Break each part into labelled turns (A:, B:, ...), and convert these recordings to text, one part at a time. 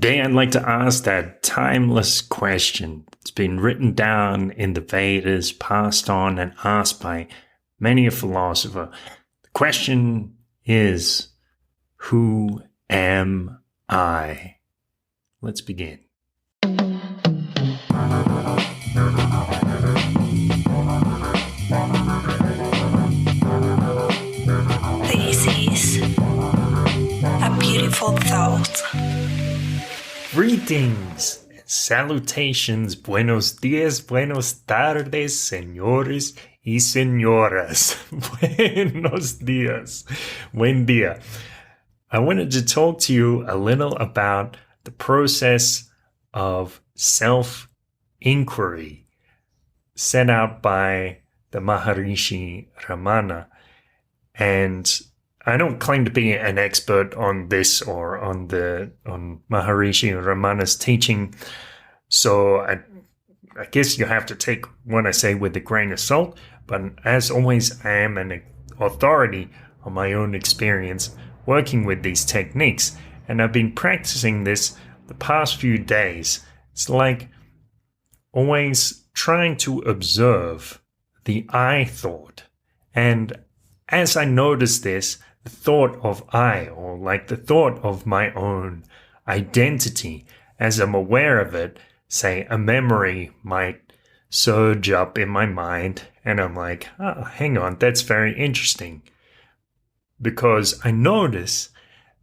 A: Today, I'd like to ask that timeless question. It's been written down in the Vedas, passed on and asked by many a philosopher. The question is, who am I? Let's begin.
B: This is a beautiful thought.
A: Greetings and salutations, buenos dias, buenas tardes, señores y señoras. Buenos dias, buen día. I wanted to talk to you a little about the process of self-inquiry set out by the Maharishi Ramana. And I don't claim to be an expert on this or on Maharishi Ramana's teaching, so I guess you have to take what I say with a grain of salt. But as always, I am an authority on my own experience working with these techniques, and I've been practicing this the past few days. It's like always trying to observe the I thought, and as I notice this, the thought of I, or like the thought of my own identity, as I'm aware of it, say a memory might surge up in my mind, and I'm like, oh, hang on, that's very interesting. Because I notice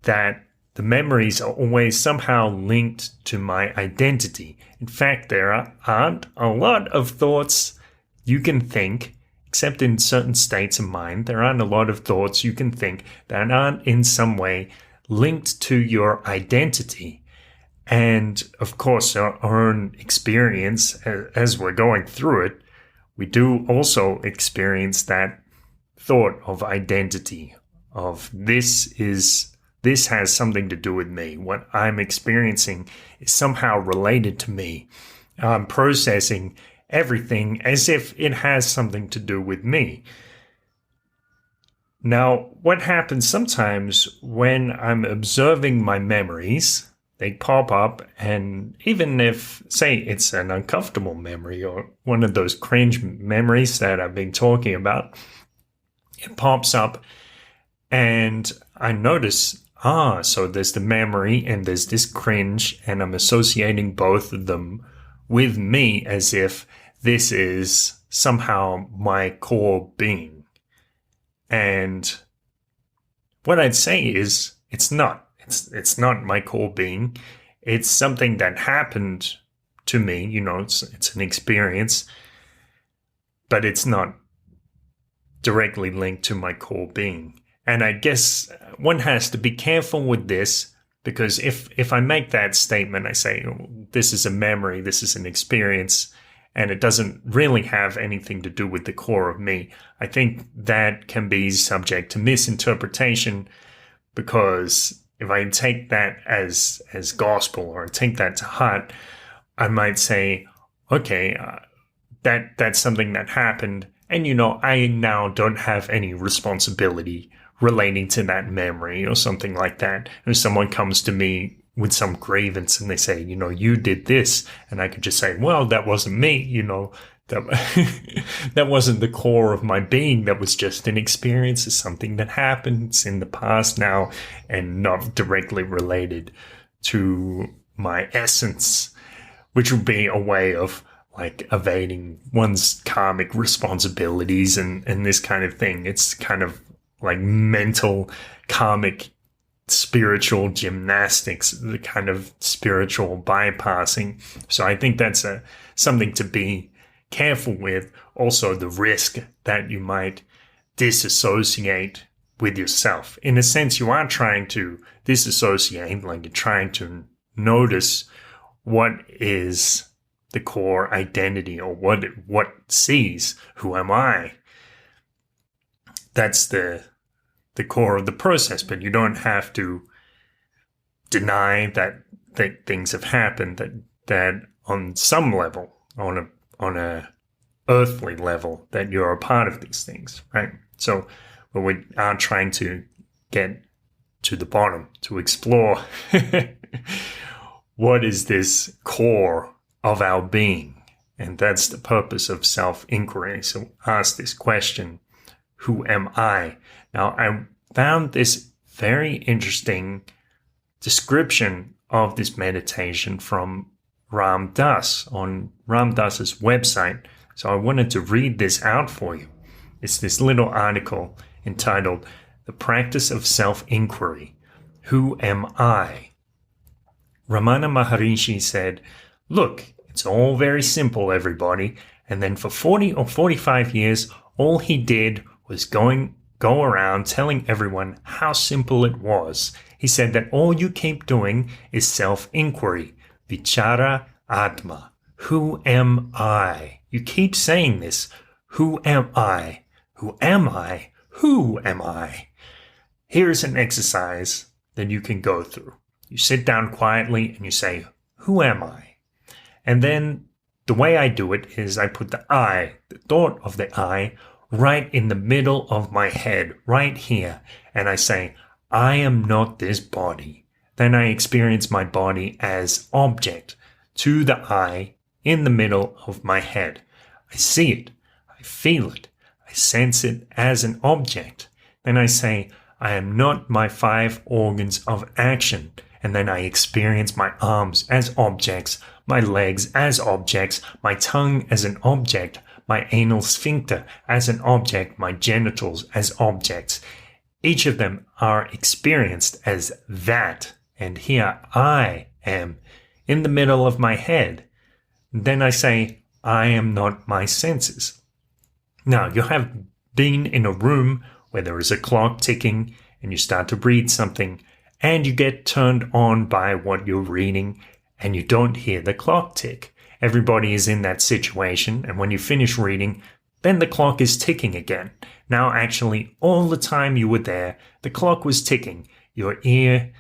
A: that the memories are always somehow linked to my identity. In fact, there aren't a lot of thoughts you can think, except in certain states of mind. There aren't a lot of thoughts you can think that aren't in some way linked to your identity. And of course, our own experience, as we're going through it, we do also experience that thought of identity, of this has something to do with me. What I'm experiencing is somehow related to me. I'm processing everything as if it has something to do with me. Now, what happens sometimes when I'm observing my memories, they pop up, and even if, say, it's an uncomfortable memory or one of those cringe memories that I've been talking about, it pops up and I notice, so there's the memory and there's this cringe, and I'm associating both of them with me as if this is somehow my core being. And what I'd say is it's not. It's not my core being. It's something that happened to me. It's an experience, but it's not directly linked to my core being. And I guess one has to be careful with this, because if I make that statement, I say, oh, this is a memory, this is an experience, and it doesn't really have anything to do with the core of me, I think that can be subject to misinterpretation, because if I take that as gospel, or take that to heart, I might say, okay, that's something that happened, and I now don't have any responsibility relating to that memory or something like that. If someone comes to me with some grievance and they say, you did this, and I could just say, well, that wasn't me, that wasn't the core of my being. That was just an experience of something that happens in the past now and not directly related to my essence, which would be a way of like evading one's karmic responsibilities and this kind of thing. It's kind of like mental karmic spiritual gymnastics, the kind of spiritual bypassing. So I think that's something to be careful with. Also, the risk that you might disassociate with yourself. In a sense, you are trying to disassociate, like you're trying to notice what is the core identity, or what sees, who am I? That's the core of the process, but you don't have to deny that things have happened, that on some level, on a earthly level, that you're a part of these things, right? So, but we are trying to get to the bottom, to explore what is this core of our being? And that's the purpose of self-inquiry. So ask this question, who am I? Now, I found this very interesting description of this meditation from Ram Dass on Ram Dass's website. So I wanted to read this out for you. It's this little article entitled, The Practice of Self-Inquiry. Who am I? Ramana Maharishi said, look, it's all very simple, everybody. And then for 40 or 45 years, all he did was go around telling everyone how simple it was. He said that all you keep doing is self-inquiry, vichara atma. Who am I? You keep saying this. Who am I? Who am I? Who am I? Here's an exercise that you can go through. You sit down quietly and you say, who am I? And then the way I do it is I put the I, the thought of the I, right in the middle of my head, right here. And I say, I am not this body. Then I experience my body as object to the I in the middle of my head. I see it. I feel it. I sense it as an object. Then I say, I am not my 5 organs of action. And then I experience my arms as objects, my legs as objects, my tongue as an object, my anal sphincter as an object, my genitals as objects. Each of them are experienced as that. And here I am in the middle of my head. Then I say, I am not my senses. Now, you have been in a room where there is a clock ticking and you start to read something and you get turned on by what you're reading and you don't hear the clock tick. Everybody is in that situation, and when you finish reading, then the clock is ticking again. Now, actually, all the time you were there, the clock was ticking. Your ear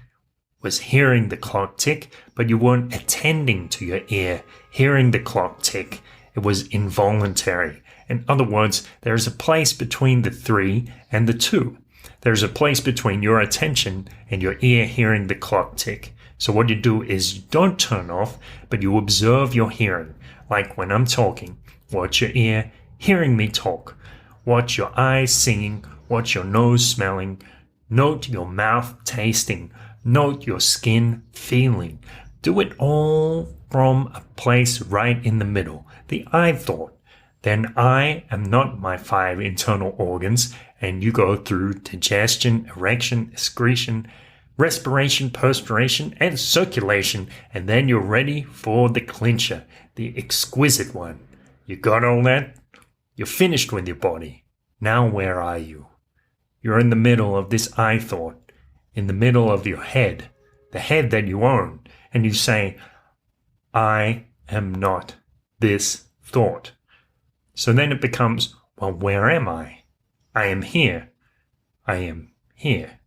A: was hearing the clock tick, but you weren't attending to your ear hearing the clock tick. It was involuntary. In other words, there is a place between the 3 and the 2. There's a place between your attention and your ear hearing the clock tick. So what you do is you don't turn off, but you observe your hearing. Like when I'm talking, watch your ear hearing me talk. Watch your eyes seeing, watch your nose smelling. Note your mouth tasting. Note your skin feeling. Do it all from a place right in the middle, the I thought. Then I am not my 5 internal organs, and you go through digestion, erection, excretion, respiration, perspiration, and circulation, and then you're ready for the clincher, the exquisite one. You got all that? You're finished with your body. Now where are you? You're in the middle of this I thought, in the middle of your head, the head that you own, and you say, I am not this thought. So then it becomes, well, where am I? I am here. I am here.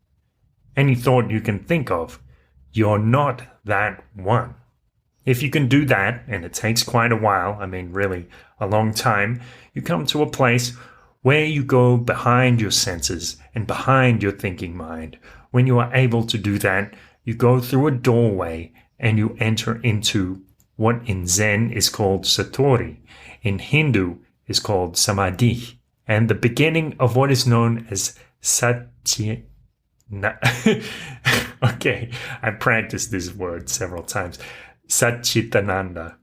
A: Any thought you can think of, you're not that one. If you can do that, and it takes quite a while, I mean really a long time, you come to a place where you go behind your senses and behind your thinking mind. When you are able to do that, you go through a doorway and you enter into what in Zen is called Satori. In Hindu is called Samadhi, and the beginning of what is known as Satchi. Okay, I practiced this word several times. Satchitananda.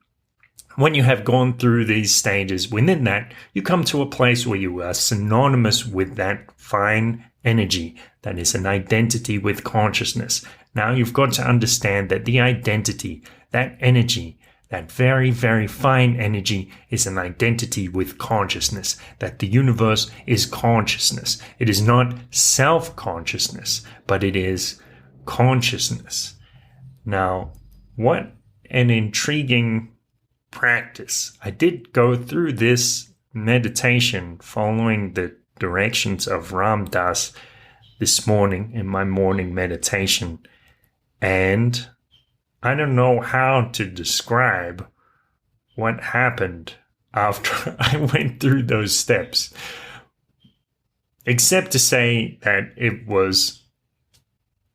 A: When you have gone through these stages, within that, you come to a place where you are synonymous with that fine energy that is an identity with consciousness. Now you've got to understand that the identity, that energy, that very, very fine energy is an identity with consciousness, that the universe is consciousness. It is not self-consciousness, but it is consciousness. Now, what an intriguing practice. I did go through this meditation following the directions of Ram Dass this morning in my morning meditation, and I don't know how to describe what happened after I went through those steps, except to say that it was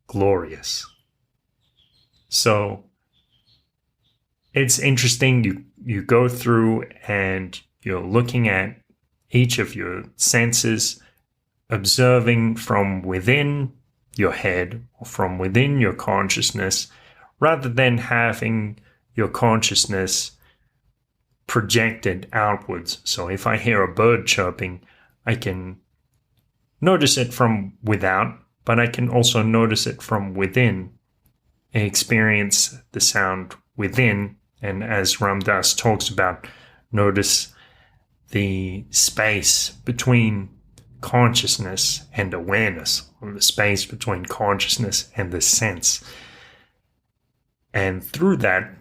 A: glorious. So it's interesting. You go through and you're looking at each of your senses, observing from within your head or from within your consciousness, rather than having your consciousness projected outwards. So if I hear a bird chirping, I can notice it from without, but I can also notice it from within and experience the sound within. And as Ram Dass talks about, notice the space between consciousness and awareness, or the space between consciousness and the sense. And through that,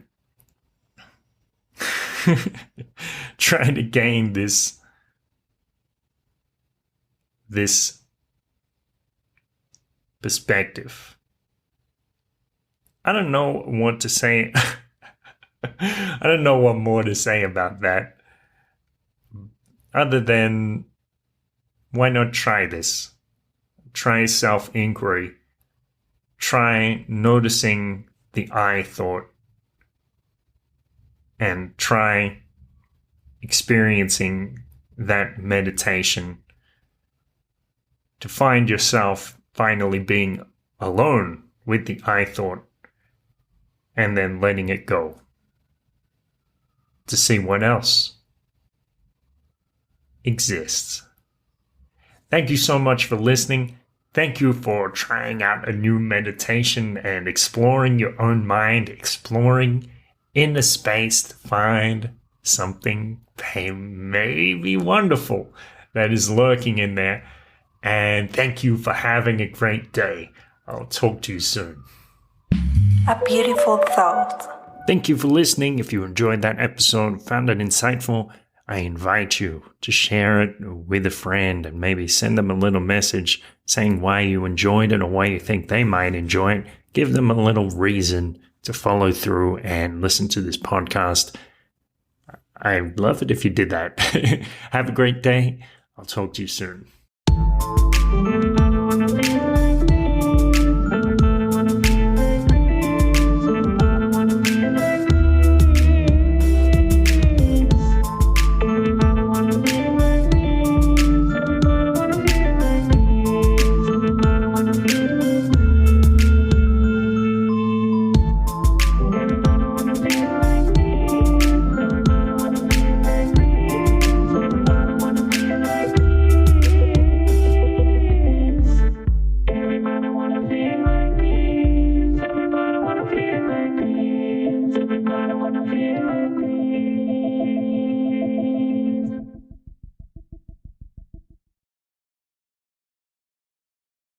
A: trying to gain this perspective. I don't know what to say. I don't know what more to say about that, other than why not try this? Try self-inquiry. Try noticing the I thought, and try experiencing that meditation to find yourself finally being alone with the I thought and then letting it go to see what else exists. Thank you so much for listening. Thank you for trying out a new meditation and exploring your own mind, exploring inner space to find something that may be wonderful that is lurking in there. And thank you for having a great day. I'll talk to you soon.
B: A beautiful thought.
A: Thank you for listening. If you enjoyed that episode, found it insightful, I invite you to share it with a friend and maybe send them a little message saying why you enjoyed it or why you think they might enjoy it. Give them a little reason to follow through and listen to this podcast. I'd love it if you did that. Have a great day. I'll talk to you soon.
B: I wanna feel